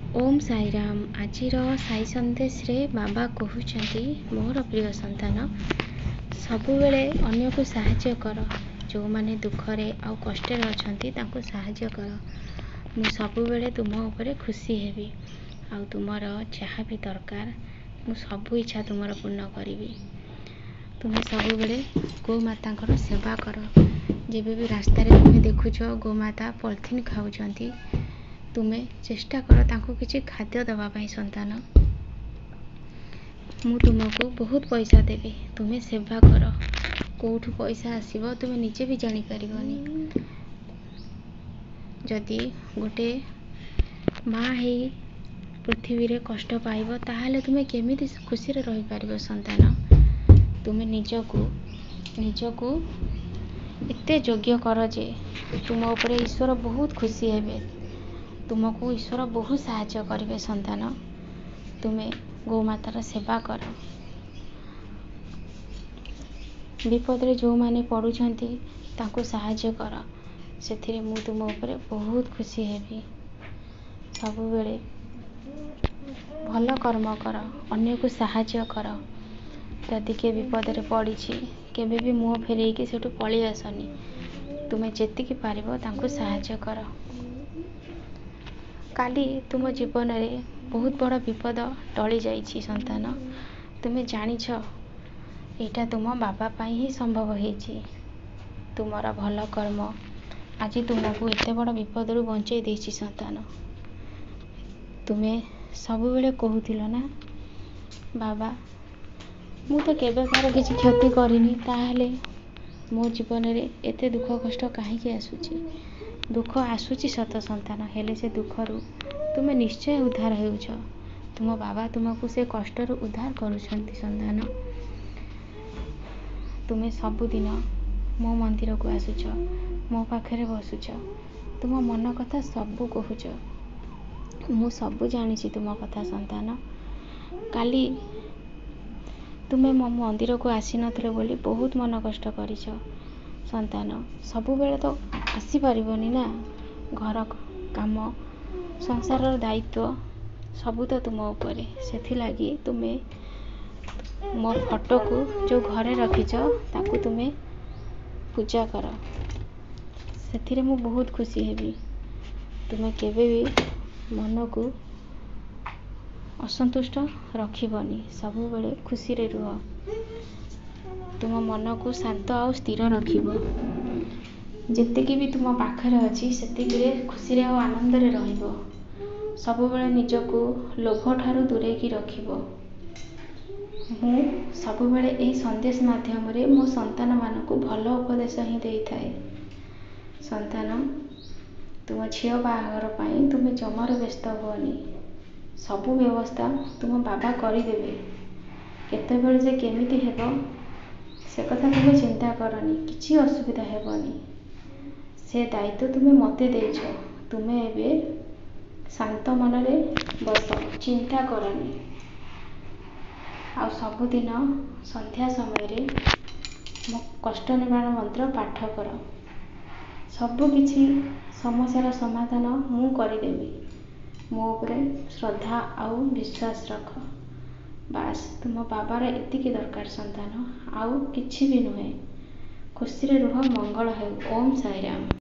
ओम साईराम। आजिर साई संदेश रे बाबा कहते मोर प्रिय संतान सबुबले अन्य को साहाय्य कर। जो माने दुखरे आ कष्ट अच्छा साहाय्य कर। मु सबुबले तुम ऊपर खुशी हेबी। आ तुमर जहाँ भी दरकार मु सबु इच्छा तुमर पूर्ण करी। तुम्हें सबुबले गोमाता सेवा कर। जेबे भी रास्ता रे तुम्हें देखुच गोमाता पॉलिथिन खाऊंती तुम्हें चेष्टा कर तांको किसी खाद्य दवापाई संतान। मु तुमको बहुत पैसा देवी तुम्हें सेवा कर। कौठु पैसा आसीबो तुम्हें निजे भी जानी परिबनी। जदि गोटे माँ है पृथ्वी रे कष्ट पाइबो ताहले तुम्हें केमिति खुशी रे रही पारिबो संतान। तुम्हें निजको एते योग्य कर जे तुम ऊपर ईश्वर बहुत खुशी हेबे। तुमको ईश्वर बहुत साहाय्य करेंगे संतान। तुम्हें गोमातार सेवा कर। विपद रे जो माने पड़ुछंती तांको साहाय्य कर। सेथिरे मु तुम ऊपर बहुत खुशी हेबी। सबु बेले भल कर्म कर, अन्य को साहाय्य कर। जदि के विपद रे पड़ी केबे भी मुँह फेरेकी सेठू पळी आसनी। तुम्हें जेतिकी पारिबो तांको साहाय्य कर। काली तुम जीवन रे बहुत बड़ विपद टली जाइछि संतान। तुम्हें जानिछ एटा तुम बाबा पाई ही संभव होइछि। तुमरा भल कर्म आज तुमको एते बड़ विपद रु बंचई देछि संतान। तुम्हें सबु बेले कहूथिलो ना बाबा मु तो केबे कार किछि क्षति करिनी ताहले मो जीवन रे एते दुख कष्ट काहे आसुछि। दुख आसुछि सत संतान हेले से दुख रु तुम्हें निश्चय उद्धार हेउछ। तुम बाबा तुमको से कष्ट रु उद्धार करूछंती संतान। तुम्हें सबुदिन मो मंदिर को आसुछ, मो पाखरे बसुछ, तुम मन कथा सबू कहूछ। मु सबू जानिछि तुम कथा संतान। काली तुम्हें मो मंदिर को आसी नथिलो बोली बहुत मन कष्ट करिछ संतान। सबु बेले तो आसी परिबनी ना। घर काम संसार दायित्व सबू तो तुम ऊपर सेथि लागी तुम्हें मो फोटो को जो घरे रखिछ ताकू तुम्हें पूजा कर। सेथिरे मु बहुत खुशी हेबी। तुम्हें केबे भी मन को असंतुष्ट रखिबनी। सबु बेले खुशी रे रुह। तुम मन को शांत और स्थिर रखिबो। जेतिकी भी तुम पाखरे अछि सेतिकी रे खुशी रे और आनंद रे रहिबो। सबु बेले निजको लोभ ठारू दूरे की रखिबो। मु सबु बेले एही संदेश माध्यम रे मो संतान मानको भल उपदेश ही देई थाए। संतान तुम झियो बाहागर पाई तुम जमार व्यस्त हुअनी। सबु व्यवस्था तुम बाबा करिदेबे। केतेबेले जे केमिति हेबो से कथा तुम चिंता करनी। किछि असुविधा हेबनी। से दायित्व तुम्हें मते देइछ। तुम्हें एबे शांत मन रे बस, चिंता करनी। आ सबुदिन संध्या समय रे मो कष्ट निवारण मंत्र पाठ कर। सबु किछि समस्यार समाधान मु करिदेबी। मो उपरे श्रद्धा आउ विश्वास रख। बास तुम बाबार एतिकी दरकार संतान। आउ किछि भी नुहे। खुशी रे रुह। मंगल हेउ। ओम साईराम।